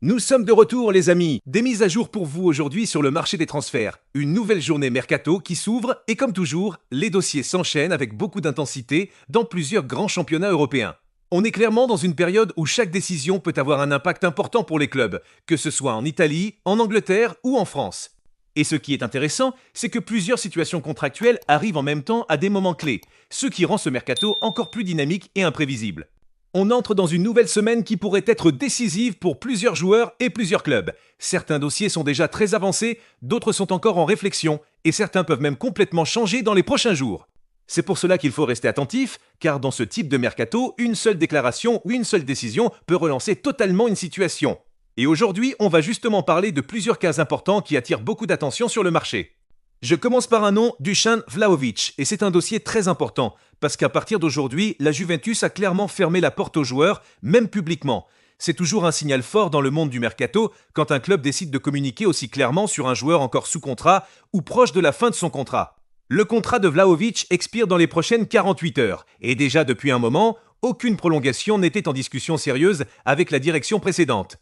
Nous sommes de retour les amis, des mises à jour pour vous aujourd'hui sur le marché des transferts. Une nouvelle journée mercato qui s'ouvre et comme toujours, les dossiers s'enchaînent avec beaucoup d'intensité dans plusieurs grands championnats européens. On est clairement dans une période où chaque décision peut avoir un impact important pour les clubs, que ce soit en Italie, en Angleterre ou en France. Et ce qui est intéressant, c'est que plusieurs situations contractuelles arrivent en même temps à des moments clés, ce qui rend ce mercato encore plus dynamique et imprévisible. On entre dans une nouvelle semaine qui pourrait être décisive pour plusieurs joueurs et plusieurs clubs. Certains dossiers sont déjà très avancés, d'autres sont encore en réflexion, et certains peuvent même complètement changer dans les prochains jours. C'est pour cela qu'il faut rester attentif, car dans ce type de mercato, une seule déclaration ou une seule décision peut relancer totalement une situation. Et aujourd'hui, on va justement parler de plusieurs cas importants qui attirent beaucoup d'attention sur le marché. Je commence par un nom, Dusan Vlahovic, et c'est un dossier très important, parce qu'à partir d'aujourd'hui, la Juventus a clairement fermé la porte aux joueurs, même publiquement. C'est toujours un signal fort dans le monde du mercato quand un club décide de communiquer aussi clairement sur un joueur encore sous contrat ou proche de la fin de son contrat. Le contrat de Vlahovic expire dans les prochaines 48 heures, et déjà depuis un moment, aucune prolongation n'était en discussion sérieuse avec la direction précédente.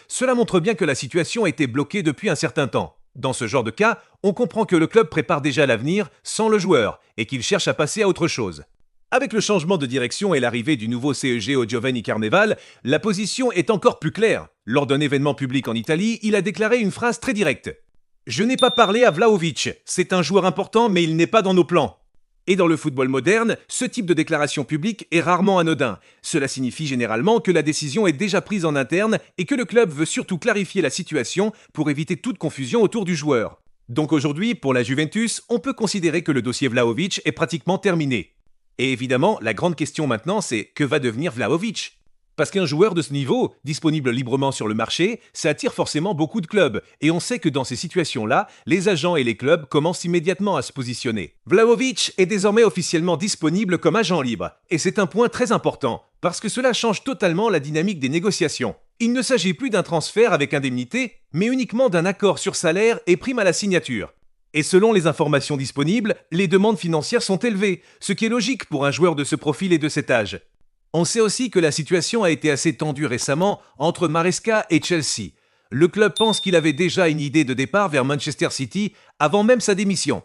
Cela montre bien que la situation était bloquée depuis un certain temps. Dans ce genre de cas, on comprend que le club prépare déjà l'avenir sans le joueur et qu'il cherche à passer à autre chose. Avec le changement de direction et l'arrivée du nouveau CEG au Giovanni Carneval, la position est encore plus claire. Lors d'un événement public en Italie, il a déclaré une phrase très directe. « Je n'ai pas parlé à Vlahovic, c'est un joueur important mais il n'est pas dans nos plans. » Et dans le football moderne, ce type de déclaration publique est rarement anodin. Cela signifie généralement que la décision est déjà prise en interne et que le club veut surtout clarifier la situation pour éviter toute confusion autour du joueur. Donc aujourd'hui, pour la Juventus, on peut considérer que le dossier Vlahovic est pratiquement terminé. Et évidemment, la grande question maintenant, c'est que va devenir Vlahovic ? Parce qu'un joueur de ce niveau, disponible librement sur le marché, ça attire forcément beaucoup de clubs. Et on sait que dans ces situations-là, les agents et les clubs commencent immédiatement à se positionner. Vlahovic est désormais officiellement disponible comme agent libre. Et c'est un point très important, parce que cela change totalement la dynamique des négociations. Il ne s'agit plus d'un transfert avec indemnité, mais uniquement d'un accord sur salaire et prime à la signature. Et selon les informations disponibles, les demandes financières sont élevées, ce qui est logique pour un joueur de ce profil et de cet âge. On sait aussi que la situation a été assez tendue récemment entre Maresca et Chelsea. Le club pense qu'il avait déjà une idée de départ vers Manchester City avant même sa démission.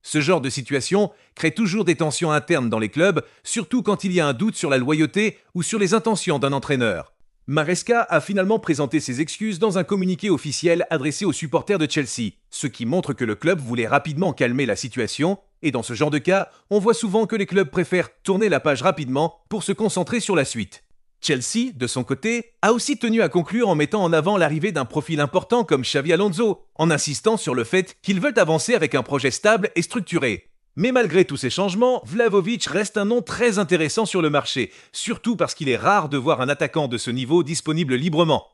Ce genre de situation crée toujours des tensions internes dans les clubs, surtout quand il y a un doute sur la loyauté ou sur les intentions d'un entraîneur. Maresca a finalement présenté ses excuses dans un communiqué officiel adressé aux supporters de Chelsea, ce qui montre que le club voulait rapidement calmer la situation. Et dans ce genre de cas, on voit souvent que les clubs préfèrent tourner la page rapidement pour se concentrer sur la suite. Chelsea, de son côté, a aussi tenu à conclure en mettant en avant l'arrivée d'un profil important comme Xabi Alonso, en insistant sur le fait qu'ils veulent avancer avec un projet stable et structuré. Mais malgré tous ces changements, Vlahovic reste un nom très intéressant sur le marché, surtout parce qu'il est rare de voir un attaquant de ce niveau disponible librement.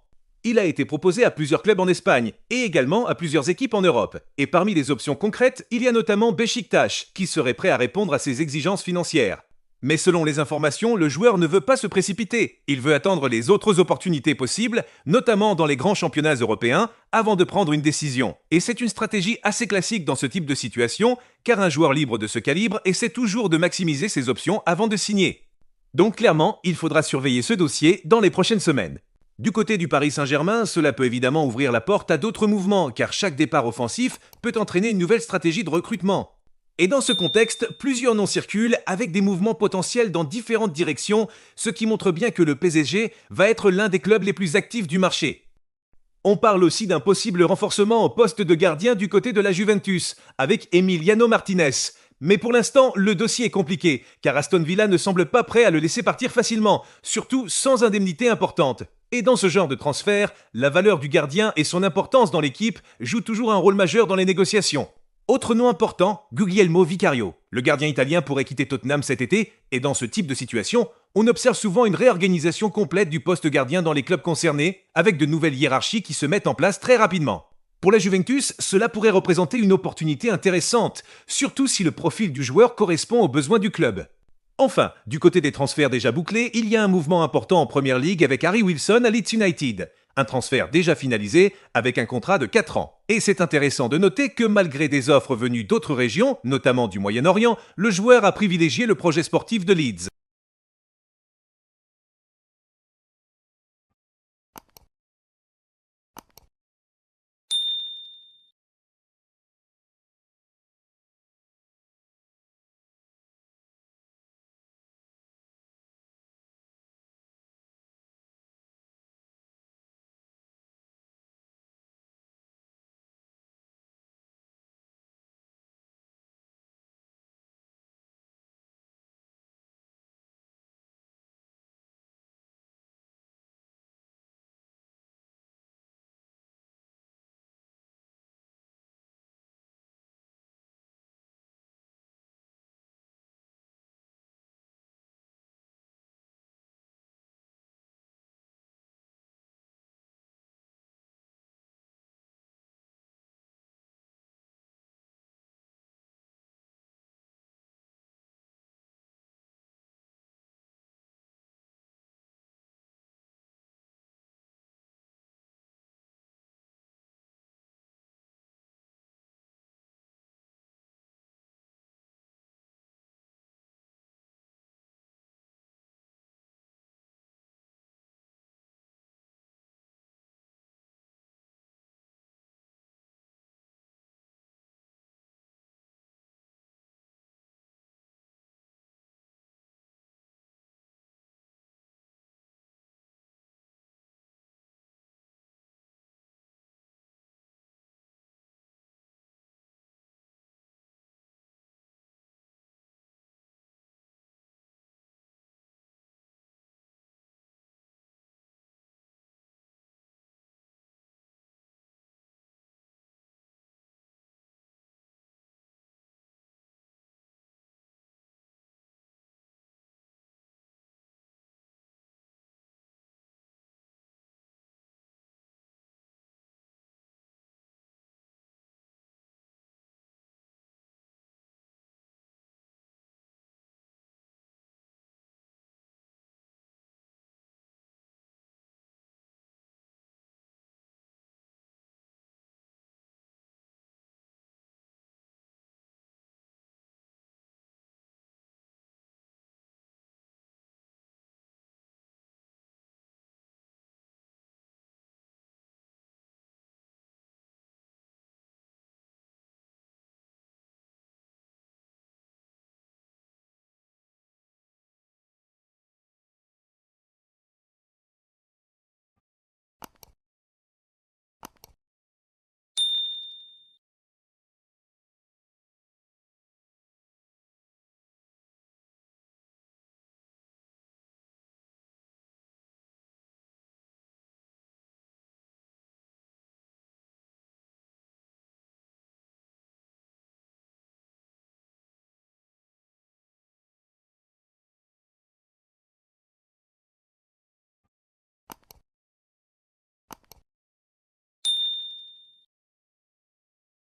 Il a été proposé à plusieurs clubs en Espagne et également à plusieurs équipes en Europe. Et parmi les options concrètes, il y a notamment Beşiktaş, qui serait prêt à répondre à ses exigences financières. Mais selon les informations, le joueur ne veut pas se précipiter. Il veut attendre les autres opportunités possibles, notamment dans les grands championnats européens, avant de prendre une décision. Et c'est une stratégie assez classique dans ce type de situation, car un joueur libre de ce calibre essaie toujours de maximiser ses options avant de signer. Donc clairement, il faudra surveiller ce dossier dans les prochaines semaines. Du côté du Paris Saint-Germain, cela peut évidemment ouvrir la porte à d'autres mouvements, car chaque départ offensif peut entraîner une nouvelle stratégie de recrutement. Et dans ce contexte, plusieurs noms circulent avec des mouvements potentiels dans différentes directions, ce qui montre bien que le PSG va être l'un des clubs les plus actifs du marché. On parle aussi d'un possible renforcement au poste de gardien du côté de la Juventus, avec Emiliano Martinez. Mais pour l'instant, le dossier est compliqué, car Aston Villa ne semble pas prêt à le laisser partir facilement, surtout sans indemnité importante. Et dans ce genre de transfert, la valeur du gardien et son importance dans l'équipe jouent toujours un rôle majeur dans les négociations. Autre nom important, Guglielmo Vicario. Le gardien italien pourrait quitter Tottenham cet été, et dans ce type de situation, on observe souvent une réorganisation complète du poste gardien dans les clubs concernés, avec de nouvelles hiérarchies qui se mettent en place très rapidement. Pour la Juventus, cela pourrait représenter une opportunité intéressante, surtout si le profil du joueur correspond aux besoins du club. Enfin, du côté des transferts déjà bouclés, il y a un mouvement important en Premier League avec Harry Wilson à Leeds United. Un transfert déjà finalisé avec un contrat de 4 ans. Et c'est intéressant de noter que malgré des offres venues d'autres régions, notamment du Moyen-Orient, le joueur a privilégié le projet sportif de Leeds.